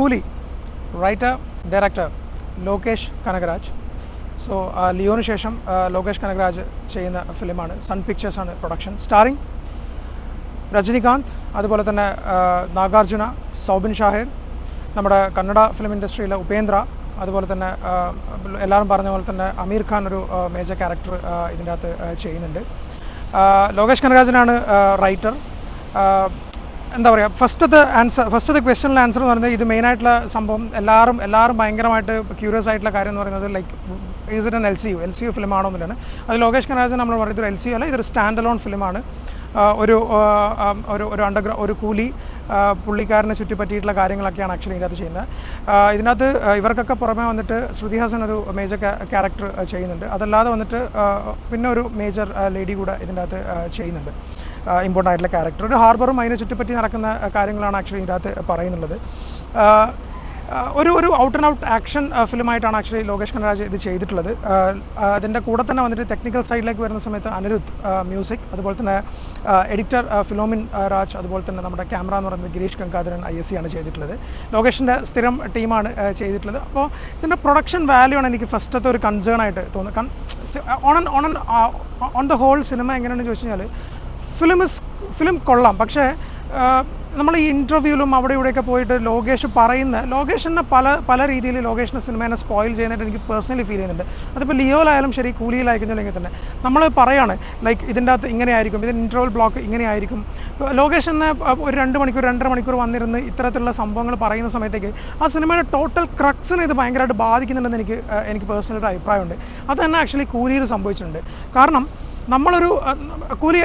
കൂലി writer director Lokesh Kanagaraj. So ലിയോന് ശേഷം ലോകേഷ് കനകരാജ് ചെയ്യുന്ന ഫിലിമാണ്. സൺ പിക്ചേഴ്സാണ് പ്രൊഡക്ഷൻ. സ്റ്റാറിങ് രജനികാന്ത്, അതുപോലെ തന്നെ നാഗാർജുന, സൗബിൻ ഷാഹിർ, നമ്മുടെ കന്നഡ ഫിലിം ഇൻഡസ്ട്രിയിലെ ഉപേന്ദ്ര, അതുപോലെ തന്നെ എല്ലാവരും പറഞ്ഞ പോലെ തന്നെ അമീർ ഖാൻ ഒരു മേജർ ക്യാരക്ടർ ഇതിൻ്റെ അകത്ത് ചെയ്യുന്നുണ്ട്. ലോകേഷ് കനകരാജനാണ് റൈറ്റർ. എന്താ പറയുക, ഫസ്റ്റത്തെ ക്വസ്റ്റ്യനിലെ ആൻസർ എന്ന് പറയുന്നത് ഇത് മെയിനായിട്ടുള്ള സംഭവം എല്ലാവരും ഭയങ്കരമായിട്ട് ക്യൂരിയസ് ആയിട്ടുള്ള കാര്യം എന്ന് പറയുന്നത് like is it an L C U ഫിലിമാണോ എന്നുള്ളതാണ്. അത് ലോകേഷ് കനകരാജൻ നമ്മൾ പറയുന്നത് ഒരു LCU അല്ല, ഇതൊരു സ്റ്റാൻഡ് അലോൺ ഫിലിമാണ്. ഒരു കൂലി പുള്ളിക്കാരനെ ചുറ്റിപ്പറ്റിയിട്ടുള്ള കാര്യങ്ങളൊക്കെയാണ് ആക്ച്വലി ഇതിനകത്ത് ചെയ്യുന്നത്. ഇതിനകത്ത് ഇവർക്കൊക്കെ പുറമെ വന്നിട്ട് ശ്രുതി ഹാസൻ ഒരു മേജർ ക്യാരക്ടർ ചെയ്യുന്നുണ്ട്. അതല്ലാതെ വന്നിട്ട് പിന്നെ ഒരു മേജർ ലേഡി കൂടെ ഇതിൻ്റെ അകത്ത് ചെയ്യുന്നുണ്ട്, ഇമ്പോർട്ടൻ്റ് ആയിട്ടുള്ള ക്യാരക്ടർ. ഒരു ഹാർബറും അതിനെ ചുറ്റിപ്പറ്റി നടക്കുന്ന കാര്യങ്ങളാണ് ആക്ച്വലി ഇതിൻ്റെ അകത്ത് പറയുന്നുള്ളത്. ഒരു ഔട്ട് ആൻഡ് ഔട്ട് ആക്ഷൻ ഫിലിമായിട്ടാണ് ആക്ച്വലി ലോകേഷ് കനകരാജ് ഇത് ചെയ്തിട്ടുള്ളത്. അതിൻ്റെ കൂടെ തന്നെ വന്നിട്ട് ടെക്നിക്കൽ സൈഡിലേക്ക് വരുന്ന സമയത്ത് അനിരുദ്ധ് മ്യൂസിക്, അതുപോലെ തന്നെ എഡിറ്റർ ഫിലോമിൻ രാജ്, അതുപോലെ തന്നെ നമ്മുടെ ക്യാമറ എന്ന് പറയുന്നത് ഗിരീഷ് ഗംഗാധരൻ ISC ആണ് ചെയ്തിട്ടുള്ളത്. ലോകേഷിൻ്റെ സ്ഥിരം ടീമാണ് ചെയ്തിട്ടുള്ളത്. അപ്പോൾ ഇതിൻ്റെ പ്രൊഡക്ഷൻ വാല്യൂ ആണ് എനിക്ക് ഫസ്റ്റത്തെ ഒരു കൺസേൺ ആയിട്ട് തോന്നുന്നത്. ഓൺ ദ ഹോൾ സിനിമ എങ്ങനെയാണെന്ന് ചോദിച്ചു കഴിഞ്ഞാൽ ഫിലിം കൊള്ളാം. പക്ഷേ നമ്മൾ ഈ ഇൻ്റർവ്യൂവിലും അവിടെ ഇവിടെയൊക്കെ പോയിട്ട് ലോകേഷിനെ പല രീതിയിൽ ലോകേഷിൻ്റെ സിനിമേനെ സ്പോയിൽ ചെയ്യുന്നതായിട്ട് എനിക്ക് പേഴ്സണലി ഫീൽ ചെയ്യുന്നുണ്ട്. അതിപ്പോൾ ലിയോയിലായാലും ശരി, കൂലിയിലായിരിക്കുന്നില്ലെങ്കിൽ തന്നെ നമ്മൾ പറയാണ് ലൈക്ക് ഇതിൻ്റെ അകത്ത് ഇങ്ങനെയായിരിക്കും, ഇതിൻ്റെ ഇൻ്റർവൽ ബ്ലോക്ക് ഇങ്ങനെയായിരിക്കും. ലോകേഷിനെ ഒരു 2 മണിക്കൂർ 2.5 മണിക്കൂർ വന്നിരുന്ന് ഇത്തരത്തിലുള്ള സംഭവങ്ങൾ പറയുന്ന സമയത്തേക്ക് ആ സിനിമയുടെ ടോട്ടൽ ക്രക്സിനെ ഇത് ഭയങ്കരമായിട്ട് ബാധിക്കുന്നുണ്ടെന്ന് എനിക്ക് പേഴ്സണലി ഒരു അഭിപ്രായമുണ്ട്. അത് തന്നെ ആക്ച്വലി കൂലിയിൽ സംഭവിച്ചിട്ടുണ്ട്. കാരണം നമ്മളൊരു കൂലി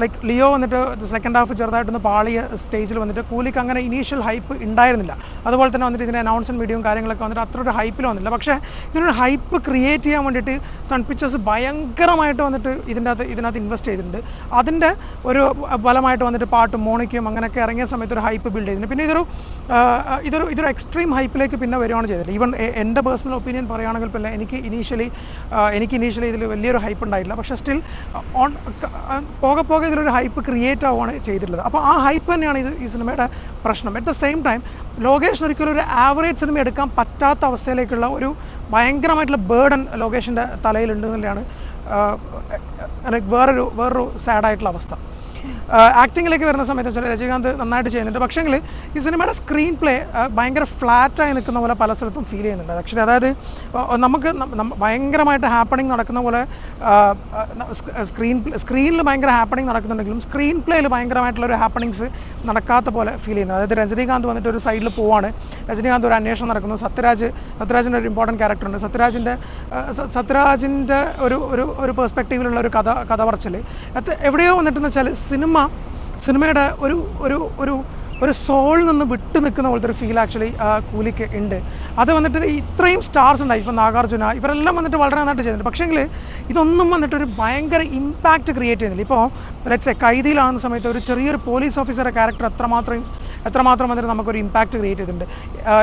ലൈക്ക് ലിയോ വന്നിട്ട് സെക്കൻഡ് ഹാഫ് ചെറുതായിട്ടൊന്ന് പാളിയ സ്റ്റേജിൽ വന്നിട്ട് കൂലിക്ക് അങ്ങനെ ഇനീഷ്യൽ ഹൈപ്പ് ഉണ്ടായിരുന്നില്ല. അതുപോലെ തന്നെ വന്നിട്ട് ഇതിൻ്റെ അനൗൺസ്മെൻറ്റ് വീഡിയോയും കാര്യങ്ങളൊക്കെ വന്നിട്ട് അത്ര ഒരു ഹൈപ്പിൽ വന്നില്ല. പക്ഷേ ഇതിനൊരു ഹൈപ്പ് ക്രിയേറ്റ് ചെയ്യാൻ വേണ്ടിയിട്ട് സൺ പിക്ചേഴ്സ് ഭയങ്കരമായിട്ട് വന്നിട്ട് ഇതിനകത്ത് ഇൻവെസ്റ്റ് ചെയ്തിട്ടുണ്ട്. അതിൻ്റെ ഒരു ഫലമായിട്ട് വന്നിട്ട് പാട്ടും മോണിക്കും അങ്ങനെയൊക്കെ ഇറങ്ങിയ സമയത്ത് ഒരു ഹൈപ്പ് ബിൽഡ് ചെയ്തിട്ടുണ്ട്. പിന്നെ ഇതൊരു എക്സ്ട്രീം ഹൈപ്പിലേക്ക് പിന്നെ വരുവാണ് ചെയ്തിട്ട്. ഈവൻ എൻ്റെ പേഴ്സണൽ ഒപ്പീനിയൻ പറയുകയാണെങ്കിൽ പിന്നെ എനിക്ക് ഇനീഷ്യലി ഇതിൽ വലിയൊരു ഹൈപ്പ് ഉണ്ടായില്ല. പക്ഷേ സ്റ്റിൽ പോകെ ഇതിലൊരു ഹൈപ്പ് ക്രിയേറ്റ് ആവുകയാണ് ചെയ്തിട്ടുള്ളത്. അപ്പോൾ ആ ഹൈപ്പ് തന്നെയാണ് ഈ സിനിമയുടെ പ്രശ്നം. അറ്റ് ദ സെയിം ടൈം ലോകേഷിന് ഒരിക്കലും ഒരു ആവറേജ് സിനിമ എടുക്കാൻ പറ്റാത്ത അവസ്ഥയിലേക്കുള്ള ഒരു ഭയങ്കരമായിട്ടുള്ള ബേർഡൻ ലോകേഷിൻ്റെ തലയിലുണ്ട് എന്നുള്ളതാണ് വേറൊരു സാഡായിട്ടുള്ള അവസ്ഥ. ആക്ടിങ്ങിലേക്ക് വരുന്ന സമയത്ത് വെച്ചാൽ രജനീകാന്ത് നന്നായിട്ട് ചെയ്യുന്നുണ്ട്. പക്ഷേങ്കിൽ ഈ സിനിമയുടെ സ്ക്രീൻ പ്ലേ ഭയങ്കര ഫ്ലാറ്റായി നിൽക്കുന്ന പോലെ പല സ്ഥലത്തും ഫീൽ ചെയ്യുന്നുണ്ട് ആക്ച്വലി. അതായത് നമുക്ക് ഭയങ്കരമായിട്ട് ഹാപ്പണിങ് നടക്കുന്ന പോലെ സ്ക്രീനിൽ ഭയങ്കര ഹാപ്പണിങ് നടക്കുന്നുണ്ടെങ്കിലും സ്ക്രീൻ പ്ലേയിൽ ഭയങ്കരമായിട്ടുള്ളൊരു ഹാപ്പണിങ്സ് നടക്കാത്ത പോലെ ഫീൽ ചെയ്യുന്നത്. അതായത് രജനീകാന്ത് വന്നിട്ട് ഒരു സൈഡിൽ പോവാണ്, രജനീകാന്ത് ഒരു അന്വേഷണം നടക്കുന്നു, സത്യരാജിൻ്റെ ഒരു ഇമ്പോർട്ടൻറ്റ് ക്യാരക്ടറുണ്ട്, സത്യരാജിൻ്റെ ഒരു പെർസ്പെക്റ്റീവിലുള്ള ഒരു കഥ പറച്ചിൽ എവിടെയോ വന്നിട്ടെന്ന് വെച്ചാൽ സിനിമയുടെ ഒരു സോളിൽ നിന്ന് വിട്ടു നിൽക്കുന്ന പോലത്തെ ഒരു ഫീൽ ആക്ച്വലി കൂലിക്ക് ഉണ്ട്. അത് വന്നിട്ട് ഇത്രയും സ്റ്റാർസ് ഉണ്ടായി, ഇപ്പോൾ നാഗാർജുന ഇവരെല്ലാം വന്നിട്ട് വളരെ നന്നായിട്ട് ചെയ്യുന്നുണ്ട്. പക്ഷേങ്കിൽ ഇതൊന്നും വന്നിട്ട് ഒരു ഭയങ്കര ഇമ്പാക്റ്റ് ക്രിയേറ്റ് ചെയ്യുന്നില്ല. ഇപ്പോൾ ലെറ്റ്സ് കൈദിയിലാകുന്ന സമയത്ത് ഒരു ചെറിയൊരു പോലീസ് ഓഫീസറുടെ ക്യാരക്ടർ എത്രമാത്രം വന്നിട്ട് നമുക്കൊരു ഇമ്പാക്റ്റ് ക്രിയേറ്റ് ചെയ്തിട്ടുണ്ട്.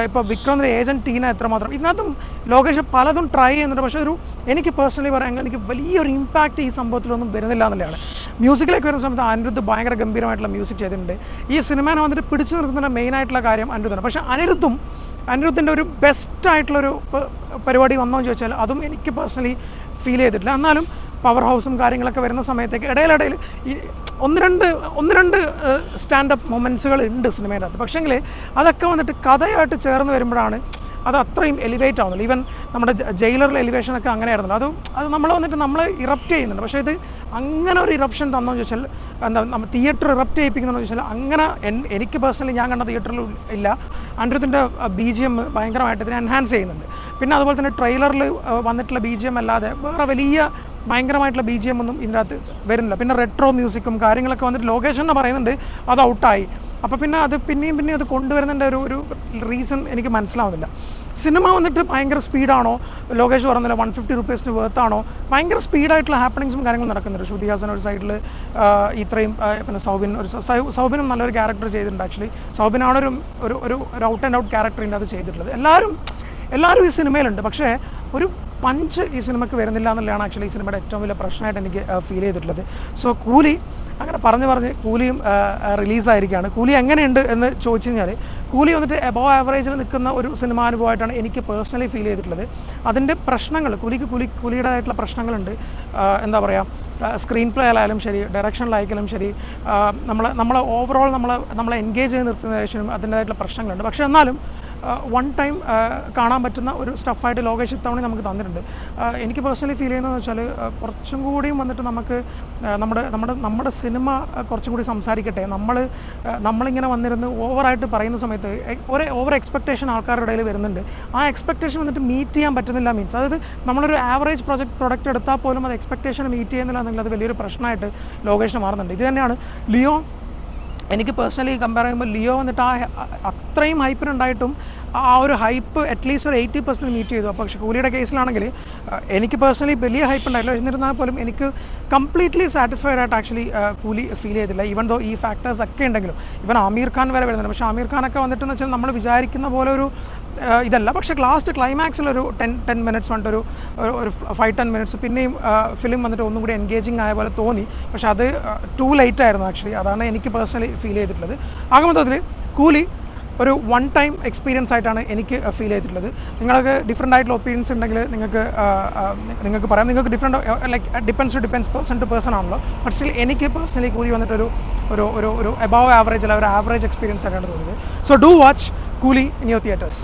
ഇപ്പോൾ വിക്രമിൻ്റെ ഏജൻറ്റ് ടീന എത്രമാത്രം ഇതിനകത്തും ലോകേഷ് പലതും ട്രൈ ചെയ്യുന്നുണ്ട്. പക്ഷേ എനിക്ക് പേഴ്സണലി പറയാമെങ്കിൽ എനിക്ക് വലിയൊരു ഇമ്പാക്റ്റ് ഈ സംഭവത്തിലൊന്നും വരുന്നില്ല എന്നുള്ളതാണ്. മ്യൂസിക്കിലേക്ക് വരുന്ന സമയത്ത് അനിരുദ്ധ് ഭയങ്കര ഗംഭീരമായിട്ടുള്ള മ്യൂസിക് ചെയ്തിട്ടുണ്ട്. ഈ സിനിമേനെ വന്നിട്ട് പിടിച്ചു നിർത്തുന്ന മെയിനായിട്ടുള്ള കാര്യം അനിരുദ്ധാണ്. പക്ഷേ അനിരുദ്ധിൻ്റെ ഒരു ബെസ്റ്റായിട്ടുള്ളൊരു പരിപാടി വന്നോ എന്ന് ചോദിച്ചാൽ അതും എനിക്ക് പേഴ്സണലി ഫീൽ ചെയ്തിട്ടില്ല. എന്നാലും പവർ ഹൗസും കാര്യങ്ങളൊക്കെ വരുന്ന സമയത്തേക്ക് ഇടയിലിടയിൽ ഈ ഒന്ന് രണ്ട് സ്റ്റാൻഡപ്പ് മൊമെൻറ്റ്സുകൾ ഉണ്ട് സിനിമയുടെ അകത്ത്. പക്ഷേങ്കിൽ അതൊക്കെ വന്നിട്ട് കഥയായിട്ട് ചേർന്ന് വരുമ്പോഴാണ് അത് അത്രയും എലിവേറ്റ് ആവുന്നുള്ളൂ. ഈവൻ നമ്മുടെ ജയിലറിലെ എലിവേഷനൊക്കെ അങ്ങനെയായിരുന്നല്ലോ. അത് നമ്മൾ ഇറപ്റ്റ് ചെയ്യുന്നുണ്ട്. പക്ഷേ ഇത് അങ്ങനെ ഒരു ഇറപ്ഷൻ തന്നോ ചോദിച്ചാൽ നമ്മൾ തിയേറ്റർ ഇറപ്റ്റ് ചെയ്യിപ്പിക്കുന്നതെന്ന് ചോദിച്ചാൽ അങ്ങനെ എനിക്ക് പേഴ്സണലി ഞാൻ കണ്ട തിയേറ്ററിൽ ഇല്ല. അനിരുദ്ധിൻ്റെ BGM ഭയങ്കരമായിട്ട് ഇതിനെ എൻഹാൻസ് ചെയ്യുന്നുണ്ട്. പിന്നെ അതുപോലെ തന്നെ ട്രെയിലറിൽ വന്നിട്ടുള്ള BGM അല്ലാതെ വേറെ ഭയങ്കരമായിട്ടുള്ള BGM ഒന്നും ഇതിനകത്ത് വരുന്നില്ല. പിന്നെ റെട്രോ മ്യൂസിക്കും കാര്യങ്ങളൊക്കെ വന്നിട്ട് ലോകേഷ് എന്ന് പറയുന്നുണ്ട് അത് ഔട്ടായി. അപ്പോൾ പിന്നെ അത് പിന്നെയും അത് കൊണ്ടുവരുന്നതിൻ്റെ ഒരു റീസൺ എനിക്ക് മനസ്സിലാവുന്നില്ല. സിനിമ വന്നിട്ട് ഭയങ്കര സ്പീഡാണോ, ലോകേഷ് പറഞ്ഞില്ല 150 രൂപീസിന് വേർത്താണോ, ഭയങ്കര സ്പീഡായിട്ടുള്ള ഹാപ്പണിങ്സും കാര്യങ്ങളും നടക്കുന്നുണ്ട്. ശ്രുതി ഹാസൻ ഒരു സൈഡിൽ ഇത്രയും, പിന്നെ സൗബിനും നല്ലൊരു ക്യാരക്ടർ ചെയ്തിട്ടുണ്ട്. ആക്ച്വലി സൗബിനാണ് ഒരു ഔട്ട് ആൻഡ് ഔട്ട് ക്യാരക്ടറിൻ്റെ അത് ചെയ്തിട്ടുള്ളത്. എല്ലാവരും ഈ സിനിമയിലുണ്ട്. പക്ഷേ ഒരു പഞ്ച് ഈ സിനിമയ്ക്ക് വരുന്നില്ല എന്നുള്ളതാണ് ആക്ച്വലി ഈ സിനിമയുടെ ഏറ്റവും വലിയ പ്രശ്നമായിട്ട് എനിക്ക് ഫീൽ ചെയ്തിട്ടുള്ളത്. സോ കൂലി അങ്ങനെ പറഞ്ഞ് കൂലിയും റിലീസായിരിക്കുകയാണ്. കൂലി എങ്ങനെയുണ്ട് എന്ന് ചോദിച്ചു കഴിഞ്ഞാൽ കൂലി വന്നിട്ട് എബോവ് ആവറേജിൽ നിൽക്കുന്ന ഒരു സിനിമാനുഭവമായിട്ടാണ് എനിക്ക് പേഴ്സണലി ഫീൽ ചെയ്തിട്ടുള്ളത്. അതിൻ്റെ പ്രശ്നങ്ങൾ കൂലിയുടേതായിട്ടുള്ള പ്രശ്നങ്ങളുണ്ട്. എന്താ പറയുക, സ്ക്രീൻ പ്ലേ ആയാലും ശരി, ഡയറക്ഷനിലായാലും ശരി, നമ്മളെ ഓവറോൾ നമ്മളെ എൻഗേജ് ചെയ്ത് നിർത്തുന്ന ശേഷം അതിൻ്റേതായിട്ടുള്ള പ്രശ്നങ്ങളുണ്ട്. പക്ഷേ എന്നാലും വൺ ടൈം കാണാൻ പറ്റുന്ന ഒരു സ്റ്റഫായിട്ട് ലോകേഷ് ഇത്തവണ നമുക്ക് തന്നിട്ടുണ്ട്. എനിക്ക് പേഴ്സണലി ഫീൽ ചെയ്യുന്നതെന്ന് വെച്ചാൽ കുറച്ചും കൂടിയും വന്നിട്ട് നമുക്ക് നമ്മുടെ സിനിമ കുറച്ചും കൂടി സംസാരിക്കട്ടെ. നമ്മളിങ്ങനെ വന്നിരുന്ന് ഓവറായിട്ട് പറയുന്ന സമയത്ത് ഓവർ എക്സ്പെക്ടേഷൻ ആൾക്കാരുടെ ഇടയിൽ വരുന്നുണ്ട്. ആ എക്സ്പെക്ടേഷൻ വന്നിട്ട് മീറ്റ് ചെയ്യാൻ പറ്റുന്നില്ല. മീൻസ് അതായത് നമ്മളൊരു ആവറേജ് പ്രൊഡക്റ്റ് എടുത്താൽ പോലും അത് എക്സ്പെക്ടേഷൻ മീറ്റ് ചെയ്യുന്നില്ല എന്നെങ്കിൽ അത് വലിയൊരു പ്രശ്നമായിട്ട് ലോകേഷിന് മാറുന്നുണ്ട്. ഇത് തന്നെയാണ് ലിയോ. എനിക്ക് പേഴ്സണലി കമ്പയർ ചെയ്യുമ്പോൾ ലിയോ വന്നിട്ട് അത്രയും ഹൈപ്പിനുണ്ടായിട്ടും ആ ഒരു ഹൈപ്പ് അറ്റ്ലീസ്റ്റ് ഒരു 80% മീറ്റ് ചെയ്തു. പക്ഷേ കൂലിയുടെ കേസിലാണെങ്കിൽ എനിക്ക് പേഴ്സണലി വലിയ ഹൈപ്പ് ഉണ്ടായില്ല. എന്നിരുന്നാൽ പോലും എനിക്ക് കംപ്ലീറ്റ്ലി സാറ്റിസ്ഫൈഡ് ആയിട്ട് ആക്ച്വലി കൂലി ഫീൽ ചെയ്തില്ല. ഈവൻ ദോ ഈ ഫാക്ടേഴ്സ് ഒക്കെ ഉണ്ടെങ്കിലും ഇവൻ ആമീർ ഖാൻ വരെ വരുന്നുണ്ട്. പക്ഷേ ആമീർ ഖാനൊക്കെ വന്നിട്ടെന്ന് വെച്ചാൽ നമ്മൾ വിചാരിക്കുന്ന പോലെ ഒരു ഇതല്ല. പക്ഷേ ലാസ്റ്റ് ക്ലൈമാക്സിലൊരു 10 മിനിറ്റ്സ് വന്നിട്ട് ഒരു 5-10 മിനിറ്റ്സ് പിന്നെയും ഫിലിം വന്നിട്ട് ഒന്നും കൂടി എൻഗേജിങ് ആയ പോലെ തോന്നി. പക്ഷെ അത് ടു ലേറ്റ് ആയിരുന്നു ആക്ച്വലി. അതാണ് എനിക്ക് പേഴ്സണലി ഫീൽ ചെയ്തിട്ടുള്ളത്. ആകെ മൊത്തത്തിൽ കൂലി ഒരു വൺ ടൈം എക്സ്പീരിയൻസ് ആയിട്ടാണ് എനിക്ക് ഫീൽ ചെയ്തിട്ടുള്ളത്. നിങ്ങൾക്ക് ഡിഫറെൻ്റ് ആയിട്ടുള്ള ഒപ്പീനിയൻസ് ഉണ്ടെങ്കിൽ നിങ്ങൾക്ക് പറയാം. നിങ്ങൾക്ക് ഡിപ്പെൻസ് പേഴ്സൺ ടു പേഴ്സൺ ആണല്ലോ. ബട്ട് സ്റ്റിൽ എനിക്ക് പേഴ്സണലി കൂലി വന്നിട്ട് ഒരു എബോവ് ആവറേജ് അല്ല ഒരു ആവറേജ് എക്സ്പീരിയൻസ് ആയിട്ടാണ് തോന്നിയത്. സോ ഡു വാച്ച് കൂലി ഇൻ യുവർ തിയേറ്റേഴ്സ്.